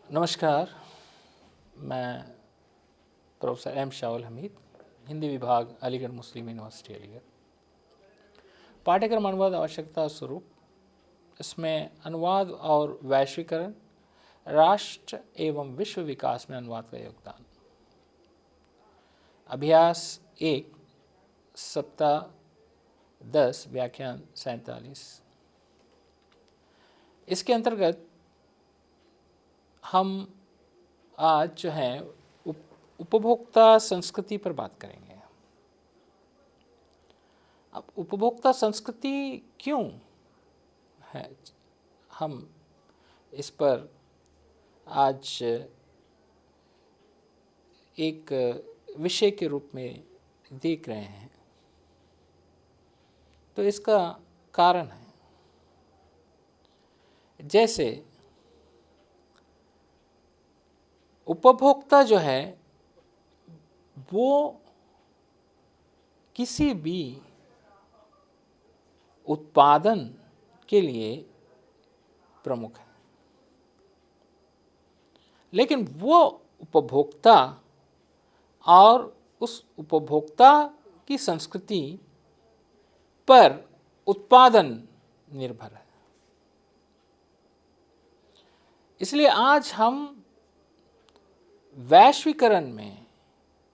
नमस्कार, मैं professor M Saul Hamid, Hindi विभाग, अलीगढ़ मुस्लिम यूनिवर्सिटी अलीगढ़। पाठ्यक्रम अनुवाद आवश्यकता स्वरूप, इसमें अनुवाद और वैश्वीकरण, राष्ट्र एवं विश्व विकास में अनुवाद का योगदान। अभ्यास 1, सप्ताह 10, व्याख्यान 47। इसके अंतर्गत हम आज जो है उपभोक्ता संस्कृति पर बात करेंगे। अब उपभोक्ता संस्कृति क्यों है, हम इस पर आज एक विषय के रूप में देख रहे हैं। तो इसका कारण है, जैसे उपभोक्ता जो है वो किसी भी उत्पादन के लिए प्रमुख है, लेकिन वो उपभोक्ता और उस उपभोक्ता की संस्कृति पर उत्पादन निर्भर है। इसलिए आज हम वैश्वीकरण में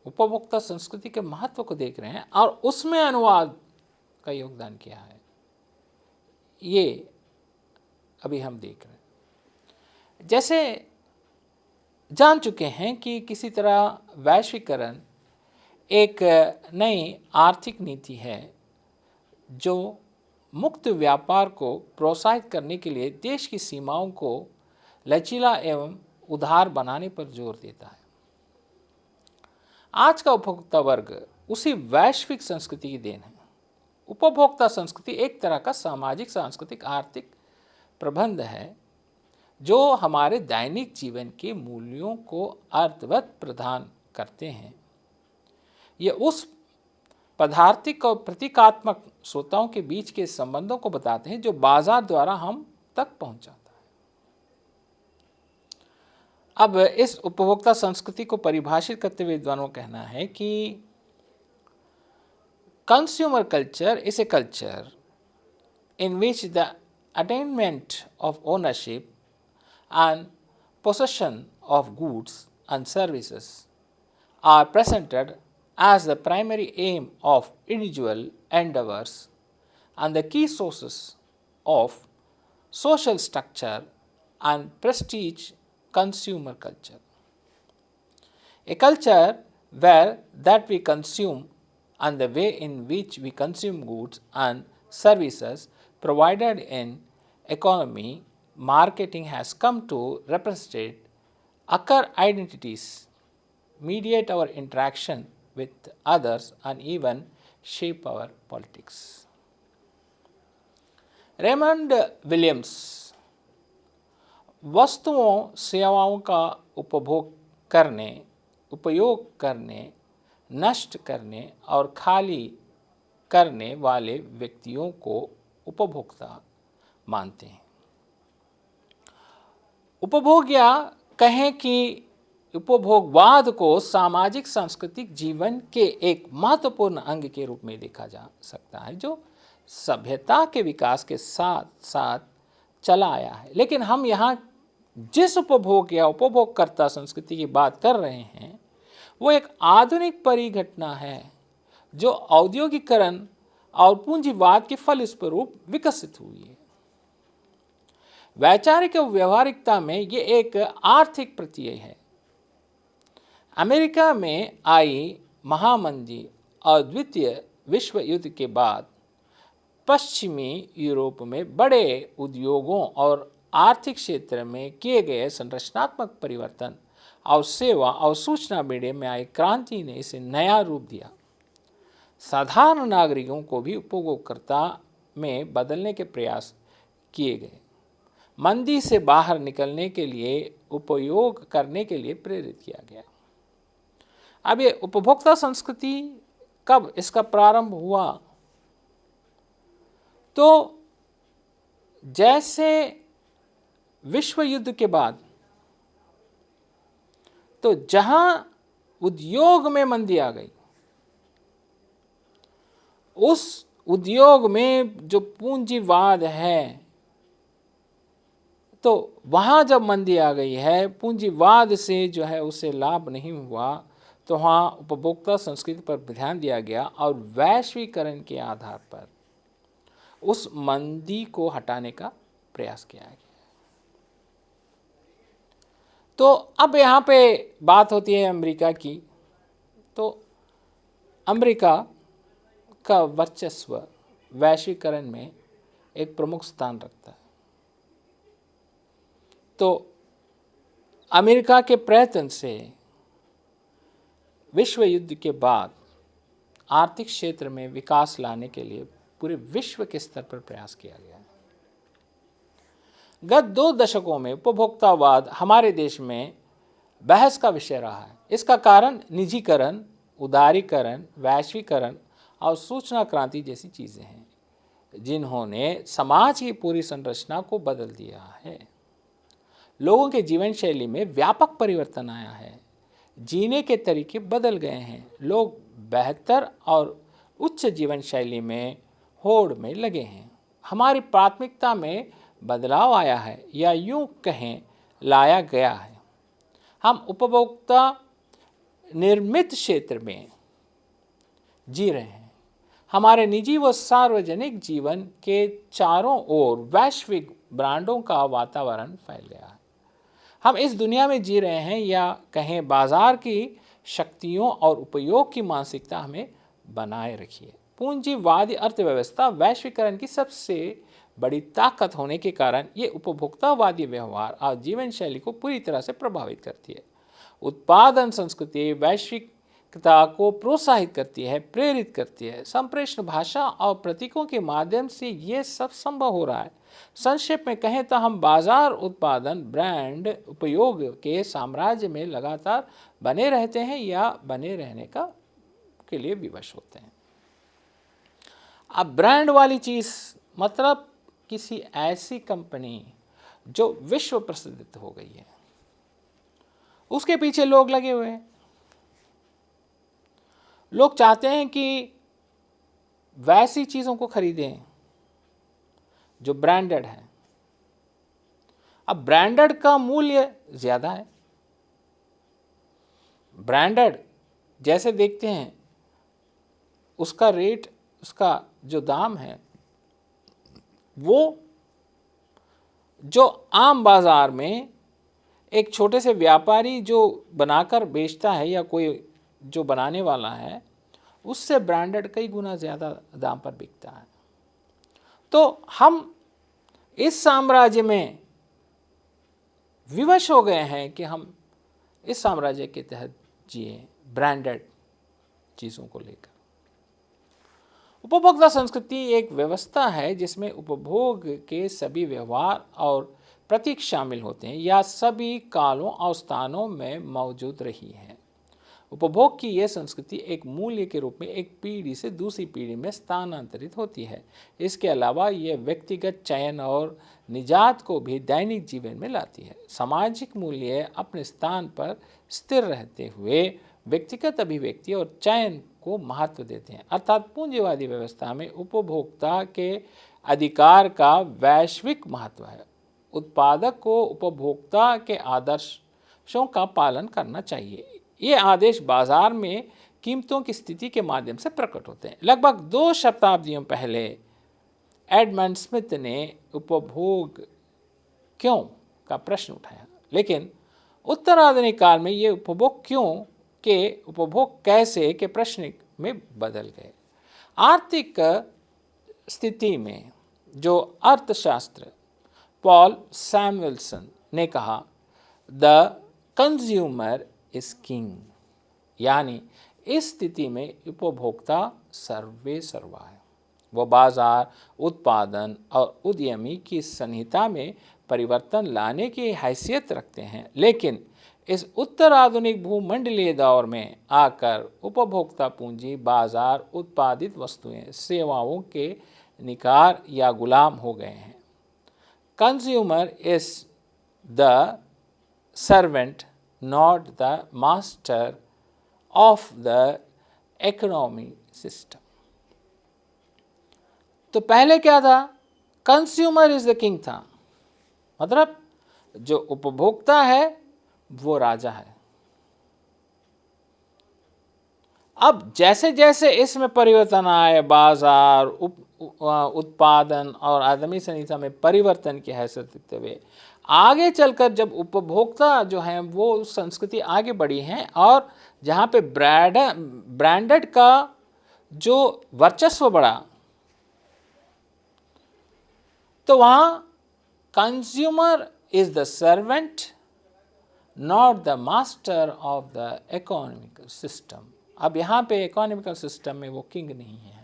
उपभोक्ता संस्कृति के महत्व को देख रहे हैं और उसमें अनुवाद का योगदान किया है, ये अभी हम देख रहे हैं। जैसे जान चुके हैं कि किसी तरह वैश्वीकरण एक नई आर्थिक नीति है जो मुक्त व्यापार को प्रोत्साहित करने के लिए देश की सीमाओं को लचीला एवं उदार बनाने पर जोर देता है। आज का उपभोक्ता वर्ग उसी वैश्विक संस्कृति की देन है। उपभोक्ता संस्कृति एक तरह का सामाजिक, सांस्कृतिक, आर्थिक प्रबंध है जो हमारे दैनिक जीवन के मूल्यों को अर्थवत प्रदान करते हैं। ये उस पदार्थिक और प्रतीकात्मक श्रोताओं के बीच के संबंधों को बताते हैं जो बाजार द्वारा हम तक पहुंचाता है। अब इस उपभोक्ता संस्कृति को परिभाषित करते हुए विद्वानों का कहना है कि consumer culture is a culture in which the attainment of ownership and possession of goods and services are presented as the primary aim of individual endeavors and the key sources of social structure and prestige consumer culture. A culture where that we consume and the way in which we consume goods and services provided in economy marketing has come to represent occur identities, mediate our interaction with others and even shape our politics. Raymond Williams वस्तुओं सेवाओं का उपयोग करने, नष्ट करने और खाली करने वाले व्यक्तियों को उपभोक्ता मानते हैं। उपभोग या कहें कि उपभोगवाद को सामाजिक सांस्कृतिक जीवन के एक महत्वपूर्ण अंग के रूप में देखा जा सकता है जो सभ्यता के विकास के साथ साथ चला आया है। लेकिन हम यहाँ जिस उपभोग या उपभोगकर्ता संस्कृति की बात कर रहे हैं वो एक आधुनिक परिघटना है जो औद्योगिकरण और पूंजीवाद के फलस्वरूप विकसित हुई है। वैचारिक व्यवहारिकता में ये एक आर्थिक प्रत्यय है। अमेरिका में आई महामंदी और द्वितीय विश्व युद्ध के बाद पश्चिमी यूरोप में बड़े उद्योगों और आर्थिक क्षेत्र में किए गए संरचनात्मक परिवर्तन और सेवा और सूचना मीडिया में आई क्रांति ने इसे नया रूप दिया। साधारण नागरिकों को भी उपभोगकर्ता में बदलने के प्रयास किए गए, मंदी से बाहर निकलने के लिए उपयोग करने के लिए प्रेरित किया गया। अब ये उपभोक्ता संस्कृति कब इसका प्रारंभ हुआ? तो जैसे विश्व युद्ध के बाद तो जहां उद्योग में मंदी आ गई, उस उद्योग में जो पूंजीवाद है, तो वहाँ जब मंदी आ गई है, पूंजीवाद से जो है उसे लाभ नहीं हुआ, तो वहाँ उपभोक्ता संस्कृति पर ध्यान दिया गया और वैश्वीकरण के आधार पर उस मंदी को हटाने का प्रयास किया गया। तो अब यहाँ पे बात होती है अमेरिका की। तो अमेरिका का वर्चस्व वैश्वीकरण में एक प्रमुख स्थान रखता है। तो अमेरिका के प्रयत्न से विश्व युद्ध के बाद आर्थिक क्षेत्र में विकास लाने के लिए पूरे विश्व के स्तर पर प्रयास किया गया है। गत 2 दशकों में उपभोक्तावाद हमारे देश में बहस का विषय रहा है। इसका कारण निजीकरण, उदारीकरण, वैश्वीकरण और सूचना क्रांति जैसी चीज़ें हैं, जिन्होंने समाज की पूरी संरचना को बदल दिया है। लोगों के जीवन शैली में व्यापक परिवर्तन आया है, जीने के तरीके बदल गए हैं, लोग बेहतर और उच्च जीवन शैली में होड़ में लगे हैं। हमारी प्राथमिकता में बदलाव आया है, या यूं कहें लाया गया है। हम उपभोक्ता निर्मित क्षेत्र में जी रहे हैं। हमारे निजी व सार्वजनिक जीवन के चारों ओर वैश्विक ब्रांडों का वातावरण फैल गया है। हम इस दुनिया में जी रहे हैं, या कहें बाजार की शक्तियों और उपयोग की मानसिकता हमें बनाए रखी है। पूंजीवादी अर्थव्यवस्था वैश्वीकरण की सबसे बड़ी ताकत होने के कारण ये उपभोक्तावादी व्यवहार और जीवन शैली को पूरी तरह से प्रभावित करती है। उत्पादन संस्कृति वैश्विकता को प्रोत्साहित करती है, प्रेरित करती है। संप्रेषण भाषा और प्रतीकों के माध्यम से ये सब संभव हो रहा है। संक्षेप में कहें तो हम बाजार, उत्पादन, ब्रांड, उपयोग के साम्राज्य में लगातार बने रहते हैं या बने रहने के लिए विवश होते हैं। अब ब्रांड वाली चीज़ मतलब किसी ऐसी कंपनी जो विश्व प्रसिद्ध हो गई है, उसके पीछे लोग लगे हुए हैं। लोग चाहते हैं कि वैसी चीज़ों को खरीदें जो ब्रांडेड है। अब ब्रांडेड का मूल्य ज़्यादा है। ब्रांडेड जैसे देखते हैं, उसका रेट, उसका जो दाम है, वो जो आम बाज़ार में एक छोटे से व्यापारी जो बनाकर बेचता है या कोई जो बनाने वाला है, उससे ब्रांडेड कई गुना ज़्यादा दाम पर बिकता है। तो हम इस साम्राज्य में विवश हो गए हैं कि हम इस साम्राज्य के तहत जिए, ब्रांडेड चीज़ों को लेकर। उपभोक्ता संस्कृति एक व्यवस्था है जिसमें उपभोग के सभी व्यवहार और प्रतीक शामिल होते हैं, या सभी कालों और स्थानों में मौजूद रही है। उपभोग की यह संस्कृति एक मूल्य के रूप में एक पीढ़ी से दूसरी पीढ़ी में स्थानांतरित होती है। इसके अलावा यह व्यक्तिगत चयन और निजात को भी दैनिक जीवन में लाती है। सामाजिक मूल्य अपने स्थान पर स्थिर रहते हुए व्यक्तिगत अभिव्यक्ति और चयन को महत्व देते हैं। अर्थात पूंजीवादी व्यवस्था में उपभोक्ता के अधिकार का वैश्विक महत्व है। उत्पादक को उपभोक्ता के आदर्शों का पालन करना चाहिए। ये आदेश बाजार में कीमतों की स्थिति के माध्यम से प्रकट होते हैं। लगभग 2 शताब्दियों पहले एडमंड स्मिथ ने उपभोग क्यों का प्रश्न उठाया, लेकिन उत्तराधुनिक काल में ये उपभोग क्यों के उपभोग कैसे के प्रश्न में बदल गए। आर्थिक स्थिति में जो अर्थशास्त्र पॉल सैमुएल्सन ने कहा, द कंज्यूमर इज किंग, यानी इस स्थिति में उपभोक्ता सर्वे सर्वा है। वो बाजार, उत्पादन और उद्यमी की संहिता में परिवर्तन लाने की हैसियत रखते हैं, लेकिन इस उत्तर आधुनिक भूमंडलीय दौर में आकर उपभोक्ता पूंजी, बाजार, उत्पादित वस्तुएं, सेवाओं के निकार या गुलाम हो गए हैं। Consumer is the servant not the master of the economy system. तो पहले क्या था? कंज्यूमर इज द किंग था, मतलब जो उपभोक्ता है वो राजा है। अब जैसे जैसे इसमें परिवर्तन आए, बाजार, उत्पादन और आदमी संहिता में परिवर्तन की हैसियत रखते हुए आगे चलकर जब उपभोक्ता जो हैं वो संस्कृति आगे बढ़ी हैं और जहाँ पे ब्रांडेड का जो वर्चस्व बढ़ा, तो वहाँ consumer is the servant not the master of the economical system. अब यहाँ पे इकोनॉमिकल सिस्टम में वो किंग नहीं है।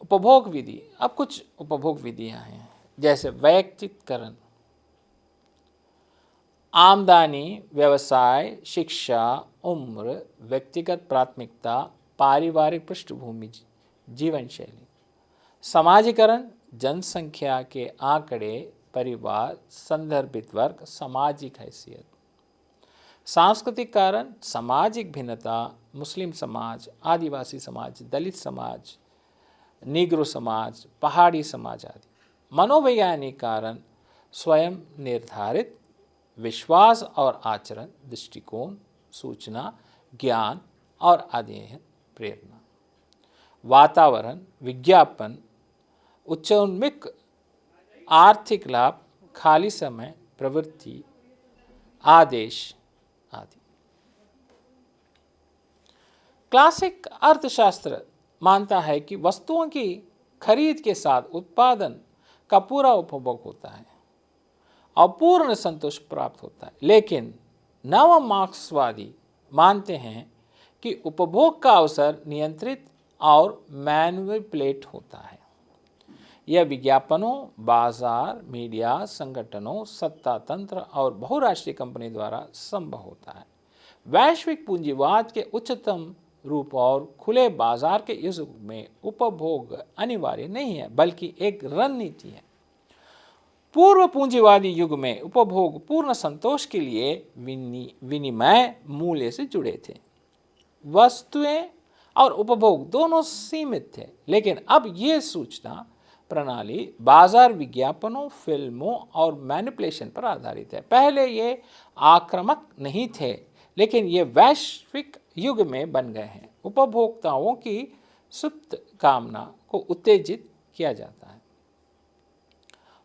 उपभोग विधि, अब कुछ उपभोग विधियां हैं जैसे वैयक्तिकरण, आमदनी, व्यवसाय, शिक्षा, उम्र, व्यक्तिगत प्राथमिकता, पारिवारिक पृष्ठभूमि, जीवन शैली। समाजीकरण, जनसंख्या के आंकड़े, परिवार, संदर्भित वर्ग, सामाजिक हैसियत। सांस्कृतिक कारण, सामाजिक भिन्नता, मुस्लिम समाज, आदिवासी समाज, दलित समाज, नीग्रो समाज, पहाड़ी समाज आदि। मनोवैज्ञानिक कारण, स्वयं निर्धारित विश्वास और आचरण, दृष्टिकोण, सूचना, ज्ञान और अध्ययन, प्रेरणा। वातावरण, विज्ञापन, उच्चोन्मुख आर्थिक लाभ, खाली समय, प्रवृत्ति, आदेश आदि। क्लासिक अर्थशास्त्र मानता है कि वस्तुओं की खरीद के साथ उत्पादन का पूरा उपभोग होता है और पूर्ण संतोष प्राप्त होता है, लेकिन नव मार्क्सवादी मानते हैं कि उपभोग का अवसर नियंत्रित और मैनिपुलेट होता है। यह विज्ञापनों, बाजार, मीडिया, संगठनों, सत्ता तंत्र और बहुराष्ट्रीय कंपनी द्वारा संभव होता है। वैश्विक पूंजीवाद के उच्चतम रूप और खुले बाजार के युग में उपभोग अनिवार्य नहीं है, बल्कि एक रणनीति है। पूर्व पूंजीवादी युग में उपभोग पूर्ण संतोष के लिए विनिमय मूल्य से जुड़े थे। वस्तुएं और उपभोग दोनों सीमित थे, लेकिन अब ये सूचना प्रणाली बाजार विज्ञापनों, फिल्मों और मैनिपुलेशन पर आधारित है। पहले ये आक्रामक नहीं थे, लेकिन ये वैश्विक युग में बन गए हैं। उपभोक्ताओं की सुप्त कामना को उत्तेजित किया जाता है।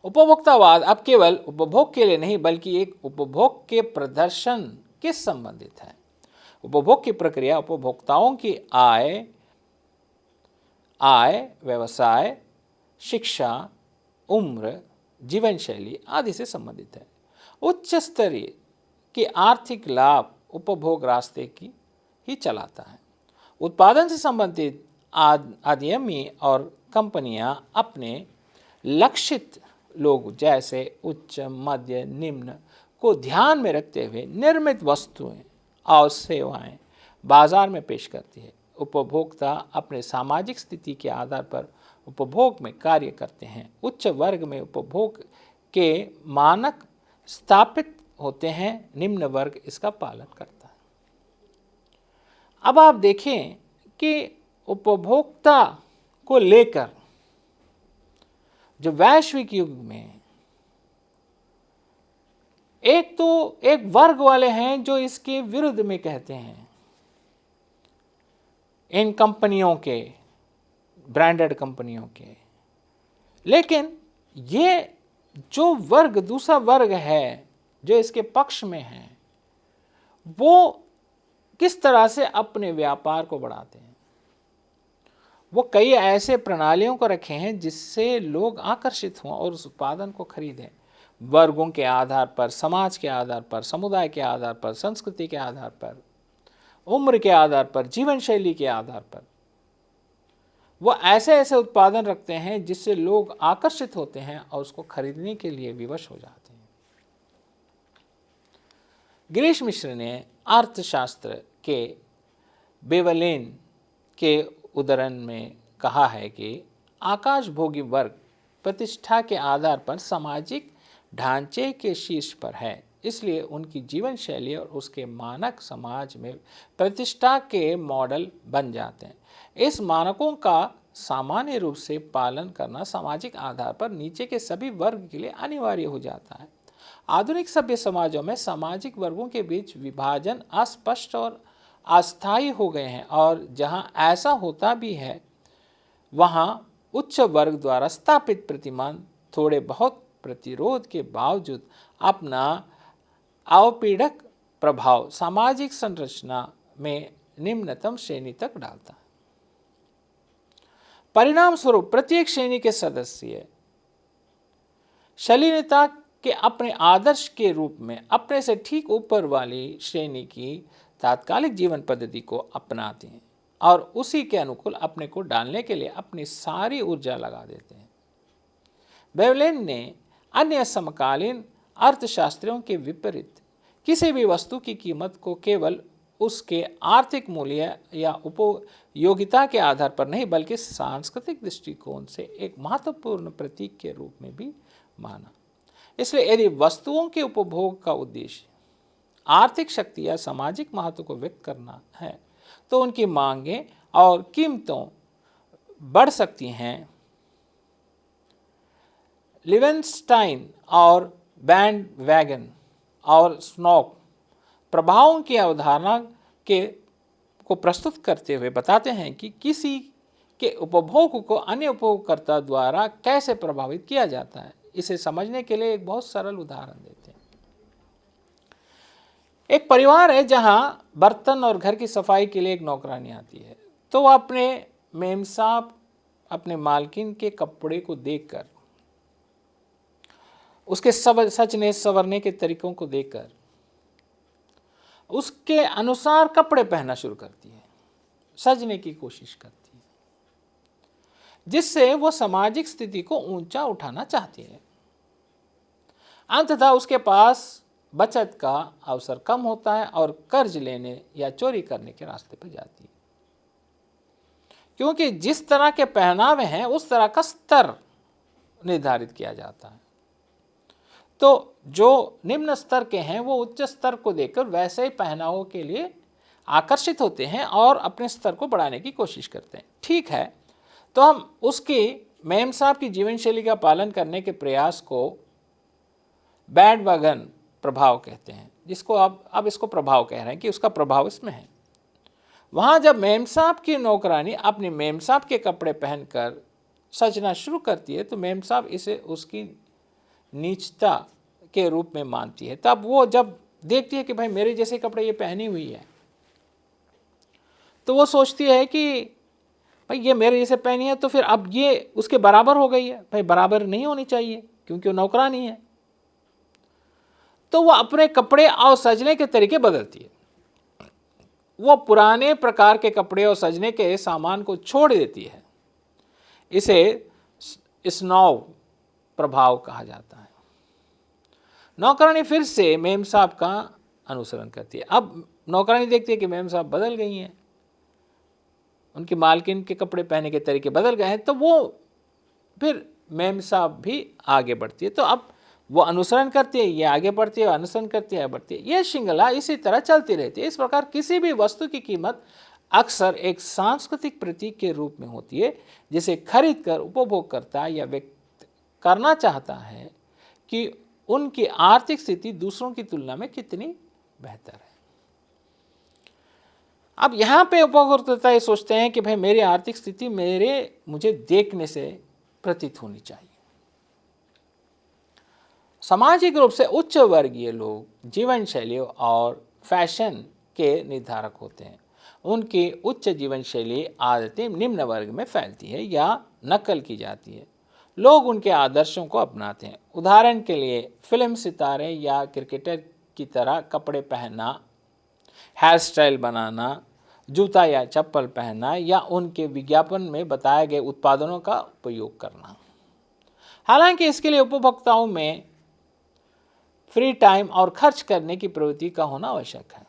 उपभोक्तावाद अब केवल उपभोग के लिए नहीं, बल्कि एक उपभोग के प्रदर्शन के संबंधित है। उपभोग की प्रक्रिया उपभोक्ताओं की आय, व्यवसाय, शिक्षा, उम्र, जीवन शैली आदि से संबंधित है। उच्च स्तरीय के आर्थिक लाभ उपभोग रास्ते की ही चलाता है। उत्पादन से संबंधित आदमी और कंपनियां अपने लक्षित लोग जैसे उच्च, मध्य, निम्न को ध्यान में रखते हुए निर्मित वस्तुएं और सेवाएं बाजार में पेश करती है। उपभोक्ता अपने सामाजिक स्थिति के आधार पर उपभोग में कार्य करते हैं। उच्च वर्ग में उपभोग के मानक स्थापित होते हैं, निम्न वर्ग इसका पालन करता है। अब आप देखें कि उपभोक्ता को लेकर जो वैश्विक युग में एक वर्ग वाले हैं जो इसके विरुद्ध में कहते हैं, इन कंपनियों के, ब्रांडेड कंपनियों के। लेकिन ये जो वर्ग, दूसरा वर्ग है जो इसके पक्ष में है, वो किस तरह से अपने व्यापार को बढ़ाते हैं। वो कई ऐसे प्रणालियों को रखे हैं जिससे लोग आकर्षित हों और उस उत्पादन को खरीदें। वर्गों के आधार पर, समाज के आधार पर, समुदाय के आधार पर, संस्कृति के आधार पर, उम्र के आधार पर, जीवन शैली के आधार पर वो ऐसे ऐसे उत्पादन रखते हैं जिससे लोग आकर्षित होते हैं और उसको खरीदने के लिए विवश हो जाते हैं। गिरीश मिश्र ने अर्थशास्त्र के बेवलेन के उदाहरण में कहा है कि आकाशभोगी वर्ग प्रतिष्ठा के आधार पर सामाजिक ढांचे के शीर्ष पर है, इसलिए उनकी जीवन शैली और उसके मानक समाज में प्रतिष्ठा के मॉडल बन जाते हैं। इस मानकों का सामान्य रूप से पालन करना सामाजिक आधार पर नीचे के सभी वर्ग के लिए अनिवार्य हो जाता है। आधुनिक सभ्य समाजों में सामाजिक वर्गों के बीच विभाजन अस्पष्ट और अस्थायी हो गए हैं, और जहां ऐसा होता भी है वहां उच्च वर्ग द्वारा स्थापित प्रतिमान थोड़े बहुत प्रतिरोध के बावजूद अपना अवपीड़क प्रभाव सामाजिक संरचना में निम्नतम श्रेणी तक डालता है। परिणाम स्वरूप प्रत्येक श्रेणी के सदस्य शालीनता के अपने आदर्श के रूप में अपने से ठीक ऊपर वाली श्रेणी की तात्कालिक जीवन पद्धति को अपनाते हैं और उसी के अनुकूल अपने को डालने के लिए अपनी सारी ऊर्जा लगा देते हैं। बेवलेन ने अन्य समकालीन अर्थशास्त्रियों के विपरीत किसी भी वस्तु की कीमत को केवल उसके आर्थिक मूल्य या उपयोगिता के आधार पर नहीं बल्कि सांस्कृतिक दृष्टिकोण से एक महत्वपूर्ण प्रतीक के रूप में भी माना। इसलिए यदि वस्तुओं के उपभोग का उद्देश्य आर्थिक शक्ति या सामाजिक महत्व को व्यक्त करना है तो उनकी मांगें और कीमतों बढ़ सकती हैं। लिवेंस्टाइन और बैंड वैगन और स्नॉक प्रभावों की अवधारणा को प्रस्तुत करते हुए बताते हैं कि किसी के उपभोग को अन्य उपभोगकर्ता द्वारा कैसे प्रभावित किया जाता है। इसे समझने के लिए एक बहुत सरल उदाहरण देते हैं। एक परिवार है जहां बर्तन और घर की सफाई के लिए एक नौकरानी आती है, तो वह अपने मेमसाब अपने मालकिन के कपड़े को देखकर, उसके सचने संवरने के तरीकों को देखकर उसके अनुसार कपड़े पहनना शुरू करती है, सजने की कोशिश करती है, जिससे वो सामाजिक स्थिति को ऊंचा उठाना चाहती है। अंततः उसके पास बचत का अवसर कम होता है और कर्ज लेने या चोरी करने के रास्ते पर जाती है, क्योंकि जिस तरह के पहनावे हैं उस तरह का स्तर निर्धारित किया जाता है। तो जो निम्न स्तर के हैं वो उच्च स्तर को देखकर वैसे ही पहनावों के लिए आकर्षित होते हैं और अपने स्तर को बढ़ाने की कोशिश करते हैं। ठीक है, तो हम उसकी मेम साहब की जीवन शैली का पालन करने के प्रयास को बैंडवैगन प्रभाव कहते हैं, जिसको अब इसको प्रभाव कह रहे हैं कि उसका प्रभाव इसमें है। वहाँ जब मेम साहब की नौकरानी अपने मेम साहब के कपड़े पहनकर सजना शुरू करती है तो मेम साहब इसे उसकी नीचता के रूप में मानती है। तब वो जब देखती है कि भाई मेरे जैसे कपड़े ये पहनी हुई है, तो वो सोचती है कि भाई ये मेरे जैसे पहनी है तो फिर अब ये उसके बराबर हो गई है। भाई बराबर नहीं होनी चाहिए क्योंकि वो नौकरानी है। तो वो अपने कपड़े और सजने के तरीके बदलती है। वो पुराने प्रकार के कपड़े और सजने के सामान को छोड़ देती है। इसे स्नॉव प्रभाव कहा जाता है। नौकरानी फिर से मेम साहब का अनुसरण करती है। अब नौकरानी देखती है कि मेम साहब बदल गई हैं, उनकी मालकिन के कपड़े पहनने के तरीके बदल गए हैं, तो वो फिर मेम साहब भी आगे बढ़ती है। तो अब वो अनुसरण करती है, ये आगे बढ़ती है, अनुसरण करती है, बढ़ती है। ये श्रृंखला इसी तरह चलती रहती है। इस प्रकार किसी भी वस्तु की कीमत अक्सर एक सांस्कृतिक प्रतीक के रूप में होती है, जिसे खरीद कर उपभोगकर्ता या व्यक्त करना चाहता है कि उनकी आर्थिक स्थिति दूसरों की तुलना में कितनी बेहतर है। अब यहाँ पे उपभोक्ता ये सोचते हैं कि भाई मेरी आर्थिक स्थिति मुझे देखने से प्रतीत होनी चाहिए। सामाजिक रूप से उच्च वर्गीय लोग जीवन शैलियों और फैशन के निर्धारक होते हैं। उनकी उच्च जीवन शैली आदतें निम्न वर्ग में फैलती है या नकल की जाती है। लोग उनके आदर्शों को अपनाते हैं। उदाहरण के लिए फिल्म सितारे या क्रिकेटर की तरह कपड़े पहनना, हेयर स्टाइल बनाना, जूता या चप्पल पहनना या उनके विज्ञापन में बताए गए उत्पादनों का उपयोग करना। हालांकि इसके लिए उपभोक्ताओं में फ्री टाइम और खर्च करने की प्रवृत्ति का होना आवश्यक है।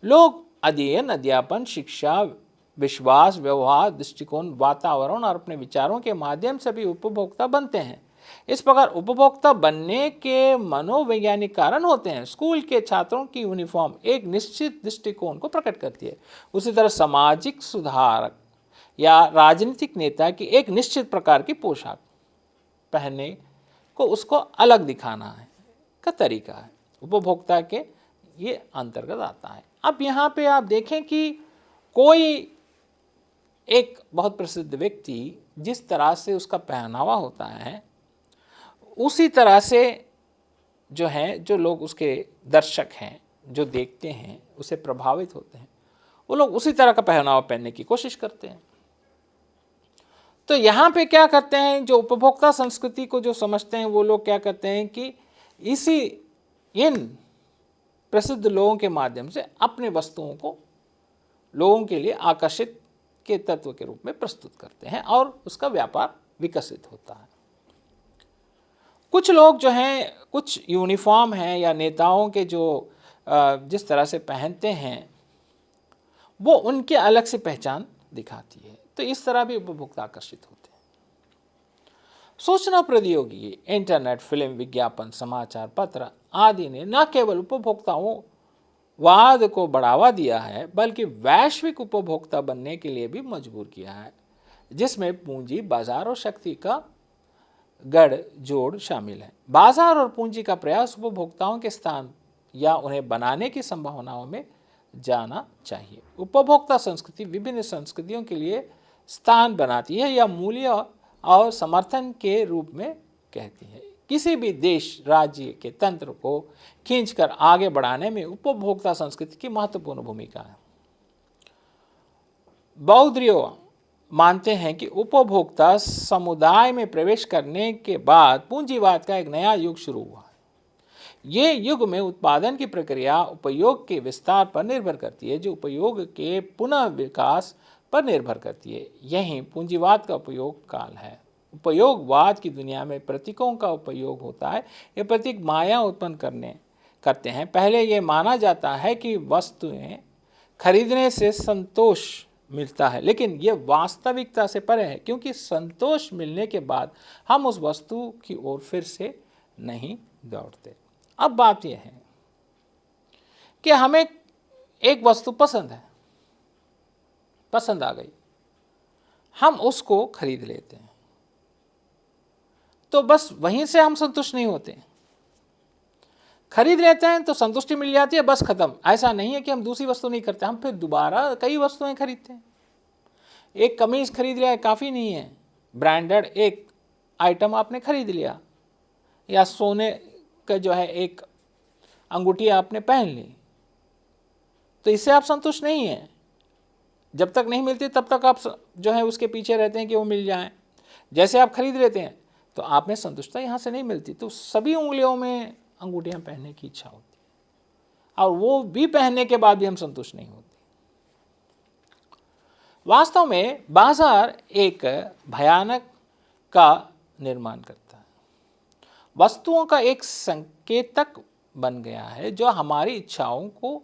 लोग अध्ययन, अध्यापन, शिक्षा, विश्वास, व्यवहार, दृष्टिकोण, वातावरण और अपने विचारों के माध्यम से भी उपभोक्ता बनते हैं। इस प्रकार उपभोक्ता बनने के मनोवैज्ञानिक कारण होते हैं। स्कूल के छात्रों की यूनिफॉर्म एक निश्चित दृष्टिकोण को प्रकट करती है। उसी तरह सामाजिक सुधारक या राजनीतिक नेता की एक निश्चित प्रकार की पोशाक पहनने को उसको अलग दिखाना है का तरीका है। उपभोक्ता के ये अंतर्गत आता है। अब यहाँ पे आप देखें कि कोई एक बहुत प्रसिद्ध व्यक्ति जिस तरह से उसका पहनावा होता है, उसी तरह से जो है, जो लोग उसके दर्शक हैं, जो देखते हैं, उसे प्रभावित होते हैं, वो लोग उसी तरह का पहनावा पहनने की कोशिश करते हैं। तो यहाँ पे क्या करते हैं, जो उपभोक्ता संस्कृति को जो समझते हैं वो लोग क्या करते हैं कि इन प्रसिद्ध लोगों के माध्यम से अपने वस्तुओं को लोगों के लिए आकर्षित के तत्व के रूप में प्रस्तुत करते हैं और उसका व्यापार विकसित होता है। कुछ लोग जो हैं, कुछ यूनिफॉर्म हैं या नेताओं के जो जिस तरह से पहनते हैं वो उनके अलग से पहचान दिखाती है। तो इस तरह भी उपभोक्ता आकर्षित होते हैं। सूचना प्रौद्योगिकी, इंटरनेट, फिल्म, विज्ञापन, समाचार पत्र आदि ने न केवल उपभोक्ताओं वाद को बढ़ावा दिया है बल्कि वैश्विक उपभोक्ता बनने के लिए भी मजबूर किया है, जिसमें पूंजी, बाजार और शक्ति का गठजोड़ शामिल है। बाजार और पूंजी का प्रयास उपभोक्ताओं के स्थान या उन्हें बनाने की संभावनाओं में जाना चाहिए। उपभोक्ता संस्कृति विभिन्न संस्कृतियों के लिए स्थान बनाती है या मूल्य और समर्थन के रूप में कहती है। किसी भी देश, राज्य के तंत्र को खींचकर आगे बढ़ाने में उपभोक्ता संस्कृति की महत्वपूर्ण भूमिका है। बौद्धियों मानते हैं कि उपभोक्ता समुदाय में प्रवेश करने के बाद पूंजीवाद का एक नया युग शुरू हुआ है। ये युग में उत्पादन की प्रक्रिया उपयोग के विस्तार पर निर्भर करती है, जो उपयोग के पुनः विकास पर निर्भर करती है। यही पूंजीवाद का उपयोग काल है। उपयोगवाद की दुनिया में प्रतीकों का उपयोग होता है। ये प्रतीक माया उत्पन्न करते हैं। पहले ये माना जाता है कि वस्तुएं खरीदने से संतोष मिलता है, लेकिन ये वास्तविकता से परे है, क्योंकि संतोष मिलने के बाद हम उस वस्तु की ओर फिर से नहीं दौड़ते। अब बात यह है कि हमें एक वस्तु पसंद है, पसंद आ गई, हम उसको खरीद लेते हैं, तो बस वहीं से हम संतुष्ट नहीं होते। खरीद लेते हैं तो संतुष्टि मिल जाती है, बस खत्म। ऐसा नहीं है कि हम दूसरी वस्तु नहीं करते, हम फिर दोबारा कई वस्तुएं खरीदते हैं। एक कमीज खरीद लिया काफ़ी नहीं है, ब्रांडेड एक आइटम आपने खरीद लिया, या सोने का जो है एक अंगूठी आपने पहन ली, तो इससे आप संतुष्ट नहीं हैं। जब तक नहीं मिलती तब तक आप जो है उसके पीछे रहते हैं कि वो मिल जाए। जैसे आप खरीद लेते हैं तो आप में संतुष्टता यहाँ से नहीं मिलती, तो सभी उंगलियों में अंगूठियाँ पहनने की इच्छा होती है, और वो भी पहनने के बाद भी हम संतुष्ट नहीं होते। वास्तव में बाजार एक भयानक का निर्माण करता है। वस्तुओं का एक संकेतक बन गया है जो हमारी इच्छाओं को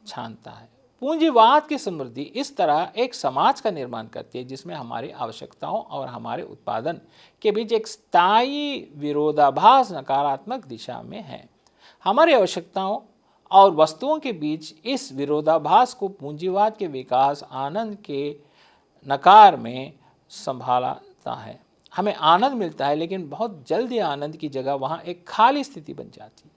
छानता है। पूंजीवाद की समृद्धि इस तरह एक समाज का निर्माण करती है जिसमें हमारी आवश्यकताओं और हमारे उत्पादन के बीच एक स्थायी विरोधाभास नकारात्मक दिशा में है। हमारी आवश्यकताओं और वस्तुओं के बीच इस विरोधाभास को पूंजीवाद के विकास आनंद के नकार में संभालता है। हमें आनंद मिलता है, लेकिन बहुत जल्दी आनंद की जगह वहाँ एक खाली स्थिति बन जाती है।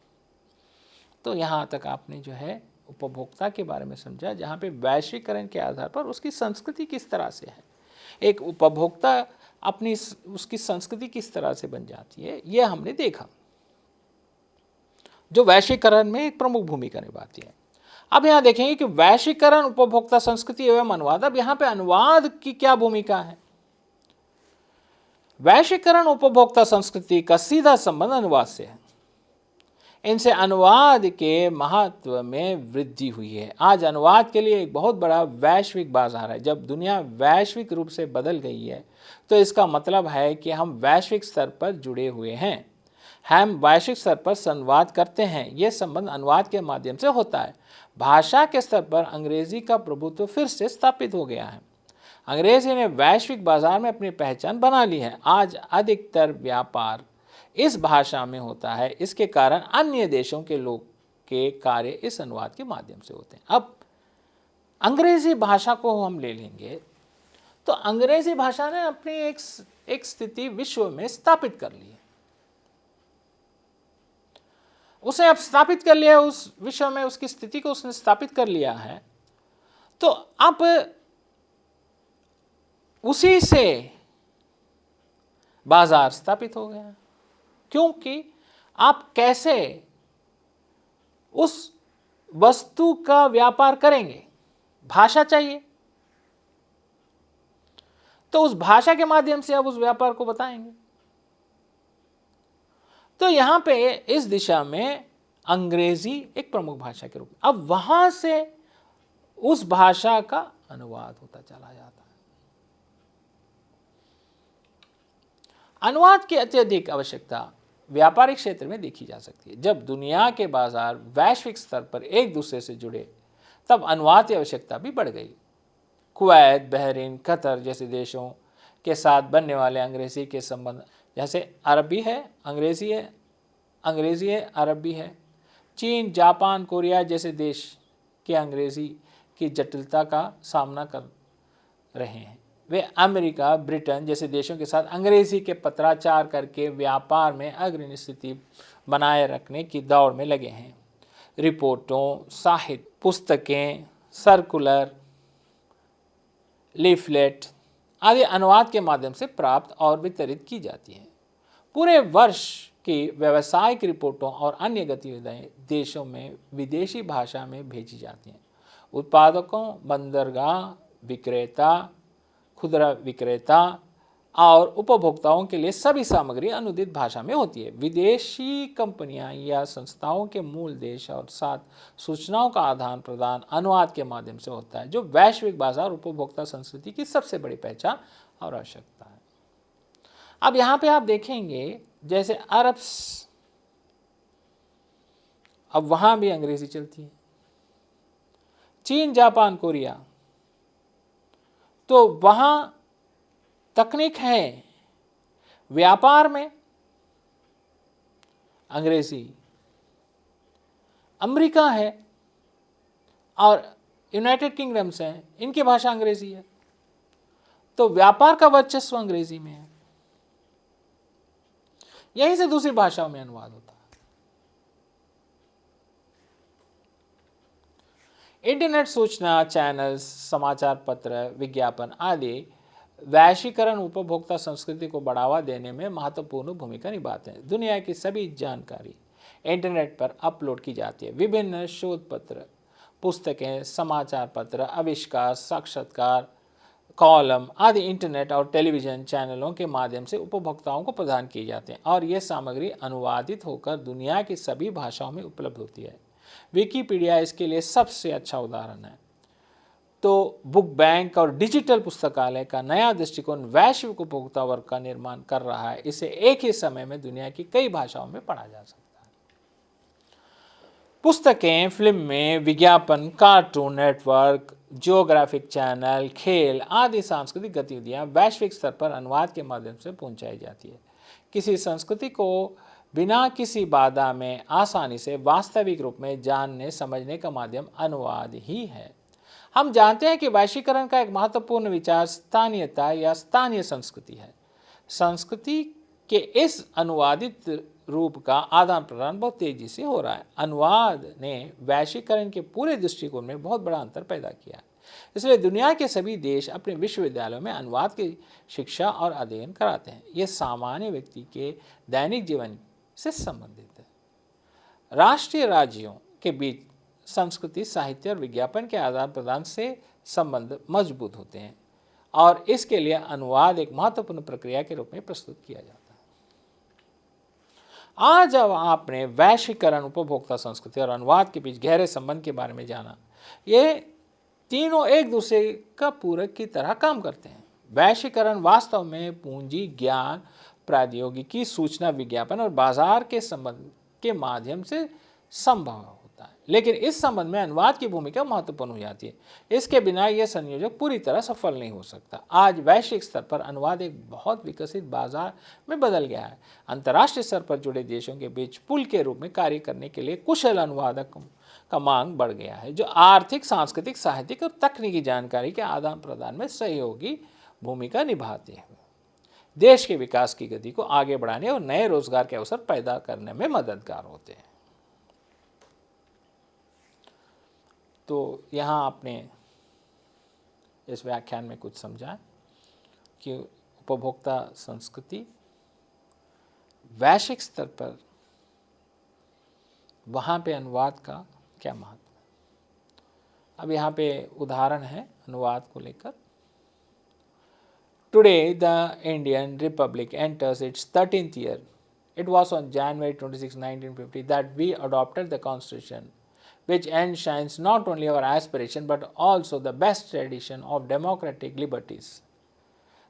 तो यहाँ तक आपने जो है उपभोक्ता के बारे में समझा, जहाँ पे वैश्वीकरण के आधार पर उसकी संस्कृति किस तरह से है, एक उपभोक्ता अपनी उसकी संस्कृति किस तरह से बन जाती है, ये हमने देखा, जो वैश्वीकरण में एक प्रमुख भूमिका निभाती है। अब यहाँ देखेंगे कि वैश्वीकरण, उपभोक्ता संस्कृति एवं अनुवाद। अब यहाँ पे अनुवाद की क्या भूमिका है। वैश्वीकरण उपभोक्ता संस्कृति का सीधा संबंध अनुवाद से है। इनसे अनुवाद के महत्व में वृद्धि हुई है। आज अनुवाद के लिए एक बहुत बड़ा वैश्विक बाजार है। जब दुनिया वैश्विक रूप से बदल गई है तो इसका मतलब है कि हम वैश्विक स्तर पर जुड़े हुए हैं। हम वैश्विक स्तर पर संवाद करते हैं। यह संबंध अनुवाद के माध्यम से होता है। भाषा के स्तर पर अंग्रेजी का प्रभुत्व फिर से स्थापित हो गया है। अंग्रेजी ने वैश्विक बाजार में अपनी पहचान बना ली है। आज अधिकतर व्यापार इस भाषा में होता है। इसके कारण अन्य देशों के लोग के कार्य इस अनुवाद के माध्यम से होते हैं। अब अंग्रेजी भाषा को हम ले लेंगे तो अंग्रेजी भाषा ने अपनी एक स्थिति विश्व में स्थापित कर ली है। उसे अब स्थापित कर लिया, उस विश्व में उसकी स्थिति को उसने स्थापित कर लिया है। तो अब उसी से बाजार स्थापित हो गया, क्योंकि आप कैसे उस वस्तु का व्यापार करेंगे, भाषा चाहिए, तो उस भाषा के माध्यम से आप उस व्यापार को बताएंगे। तो यहां पे इस दिशा में अंग्रेजी एक प्रमुख भाषा के रूप में, अब वहां से उस भाषा का अनुवाद होता चला जाता है। अनुवाद की अत्यधिक आवश्यकता व्यापारिक क्षेत्र में देखी जा सकती है। जब दुनिया के बाजार वैश्विक स्तर पर एक दूसरे से जुड़े तब अनुवाद की आवश्यकता भी बढ़ गई। कुवैत, बहरीन, कतर जैसे देशों के साथ बनने वाले अंग्रेजी के संबंध, जैसे अरबी है अंग्रेजी है, अंग्रेजी है अरबी है। चीन, जापान, कोरिया जैसे देश के अंग्रेजी की जटिलता का सामना कर रहे हैं। वे अमेरिका, ब्रिटेन जैसे देशों के साथ अंग्रेजी के पत्राचार करके व्यापार में अग्रणी स्थिति बनाए रखने की दौड़ में लगे हैं। रिपोर्टों, साहित्य, पुस्तकें, सर्कुलर, लीफलेट आदि अनुवाद के माध्यम से प्राप्त और वितरित की जाती हैं। पूरे वर्ष की व्यावसायिक रिपोर्टों और अन्य गतिविधियां देशों में विदेशी भाषा में भेजी जाती हैं। उत्पादकों, बंदरगाह विक्रेता, खुदरा विक्रेता और उपभोक्ताओं के लिए सभी सामग्री अनुदित भाषा में होती है। विदेशी कंपनियां या संस्थाओं के मूल देश और साथ सूचनाओं का आदान प्रदान अनुवाद के माध्यम से होता है, जो वैश्विक बाजार उपभोक्ता संस्कृति की सबसे बड़ी पहचान और आवश्यकता है। अब यहाँ पे आप देखेंगे जैसे अरब, अब वहाँ भी अंग्रेजी चलती है। चीन, जापान, कोरिया, तो वहाँ तकनीक है, व्यापार में अंग्रेजी। अमेरिका है और यूनाइटेड किंगडम्स हैं, इनकी भाषा अंग्रेजी है, तो व्यापार का वर्चस्व अंग्रेजी में है। यहीं से दूसरी भाषाओं में अनुवाद होता है। इंटरनेट सूचना चैनल्स, समाचार पत्र, विज्ञापन आदि वैश्वीकरण उपभोक्ता संस्कृति को बढ़ावा देने में महत्वपूर्ण भूमिका निभाते हैं। दुनिया की सभी जानकारी इंटरनेट पर अपलोड की जाती है। विभिन्न शोध पत्र, पुस्तकें, समाचार पत्र, आविष्कार, साक्षात्कार, कॉलम आदि इंटरनेट और टेलीविज़न चैनलों के माध्यम से उपभोक्ताओं को प्रदान किए जाते हैं और ये सामग्री अनुवादित होकर दुनिया की सभी भाषाओं में उपलब्ध होती है। विकिपीडिया इसके लिए सबसे अच्छा उदाहरण है। तो बुक बैंक और डिजिटल पुस्तकालय का नया दृष्टिकोण वैश्विक उपभोक्ता वर्ग का निर्माण कर रहा है। इसे एक ही समय में दुनिया की कई भाषाओं में पढ़ा जा सकता है। पुस्तकें, फिल्में, विज्ञापन, कार्टून नेटवर्क, जियोग्राफिक चैनल, खेल आदि सांस्कृतिक गतिविधियां वैश्विक स्तर पर अनुवाद के माध्यम से पहुंचाई जाती है। किसी संस्कृति को बिना किसी बाधा में आसानी से वास्तविक रूप में जानने समझने का माध्यम अनुवाद ही है। हम जानते हैं कि वैश्वीकरण का एक महत्वपूर्ण विचार स्थानीयता या स्थानीय संस्कृति है। संस्कृति के इस अनुवादित रूप का आदान प्रदान बहुत तेजी से हो रहा है। अनुवाद ने वैश्वीकरण के पूरे दृष्टिकोण में बहुत बड़ा अंतर पैदा किया है। इसलिए दुनिया के सभी देश अपने विश्वविद्यालयों में अनुवाद की शिक्षा और अध्ययन कराते हैं। ये सामान्य व्यक्ति के दैनिक जीवन से संबंधित है। राष्ट्रीय राज्यों के बीच संस्कृति, साहित्य और विज्ञापन के आदान प्रदान से संबंध मजबूत होते हैं और इसके लिए अनुवाद एक महत्वपूर्ण प्रक्रिया के रूप में प्रस्तुत किया जाता है। आज जब आपने वैश्वीकरण, उपभोक्ता संस्कृति और अनुवाद के बीच गहरे संबंध के बारे में जाना, ये तीनों एक दूसरे का पूरक की तरह काम करते हैं। वैश्वीकरण वास्तव में पूंजी, ज्ञान, प्रौद्योगिकी, सूचना, विज्ञापन और बाजार के संबंध के माध्यम से संभव होता है, लेकिन इस संबंध में अनुवाद की भूमिका महत्वपूर्ण हो जाती है। इसके बिना यह संयोजक पूरी तरह सफल नहीं हो सकता। आज वैश्विक स्तर पर अनुवाद एक बहुत विकसित बाजार में बदल गया है। अंतर्राष्ट्रीय स्तर पर जुड़े देशों के बीच पुल के रूप में कार्य करने के लिए कुशल अनुवादक का मांग बढ़ गया है, जो आर्थिक, सांस्कृतिक, साहित्यिक और तकनीकी जानकारी के आदान प्रदान में सहयोगी भूमिका निभाते हैं। देश के विकास की गति को आगे बढ़ाने और नए रोजगार के अवसर पैदा करने में मददगार होते हैं। तो यहाँ आपने इस व्याख्यान में कुछ समझा कि उपभोक्ता संस्कृति वैश्विक स्तर पर वहाँ पे अनुवाद का क्या महत्व है। अब यहाँ पे उदाहरण है अनुवाद को लेकर। Today, the Indian Republic enters its 13th year. It was on January 26, 1950 that we adopted the Constitution, which enshrines not only our aspiration but also the best tradition of democratic liberties.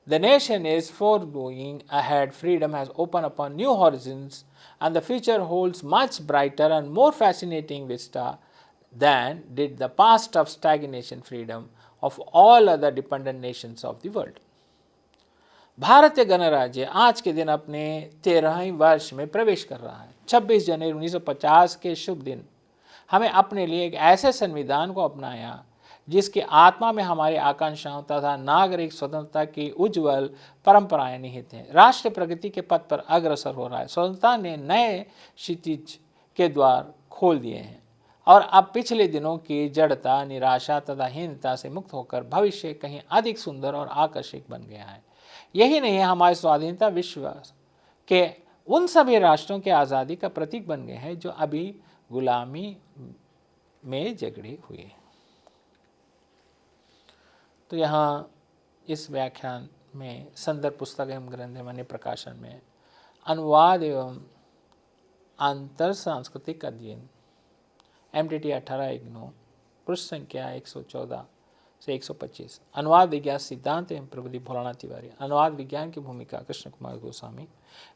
The nation is forging ahead. Freedom has opened upon new horizons, and the future holds much brighter and more fascinating vista than did the past of stagnation freedom of all other dependent nations of the world. भारतीय गणराज्य आज के दिन अपने 13वें वर्ष में प्रवेश कर रहा है। 26 जनवरी 1950 के शुभ दिन हमें अपने लिए एक ऐसे संविधान को अपनाया जिसकी आत्मा में हमारी आकांक्षाओं तथा नागरिक स्वतंत्रता की उज्जवल परंपराएं निहित हैं। राष्ट्र प्रगति के पथ पर अग्रसर हो रहा है। स्वतंत्रता ने नए क्षितिज के द्वार खोल दिए हैं और अब पिछले दिनों की जड़ता, निराशा तथा हीनता से मुक्त होकर भविष्य कहीं अधिक सुंदर और आकर्षक बन गया है। यही नहीं है, हमारी स्वाधीनता विश्व के उन सभी राष्ट्रों के आज़ादी का प्रतीक बन गए हैं जो अभी गुलामी में जकड़े हुए। तो यहाँ इस व्याख्यान में संदर्भ पुस्तक एवं ग्रंथ एवं प्रकाशन में अनुवाद एवं अंतर सांस्कृतिक अध्ययन MTT 18 इग्नू पृष्ठ संख्या 114 से 125, अनुवाद विज्ञान सिद्धांत एवं प्रविधि भोलानाथ तिवारी, अनुवाद विज्ञान की भूमिका कृष्ण कुमार गोस्वामी,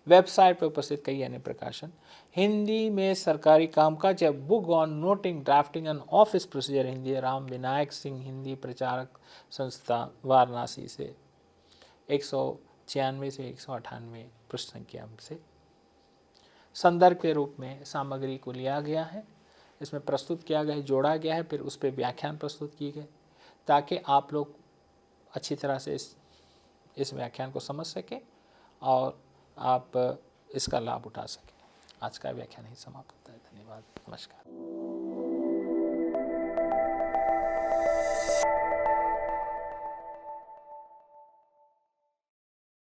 वेबसाइट पर उपस्थित कई अन्य प्रकाशन, हिंदी में सरकारी कामकाज या book on noting, drafting and office procedure Hindi, Ram Vinayak Singh Hindi प्रचारक संस्था वाराणसी से 196 से 198 पृष्ठ संख्या से संदर्भ के रूप में सामग्री को लिया गया है, इसमें प्रस्तुत किया गया है, जोड़ा गया है, फिर उस पर व्याख्यान प्रस्तुत किए गए ताकि आप लोग अच्छी तरह से इस व्याख्यान को समझ सकें और आप इसका लाभ उठा सकें। आज का व्याख्यान ही समाप्त होता है। धन्यवाद, नमस्कार।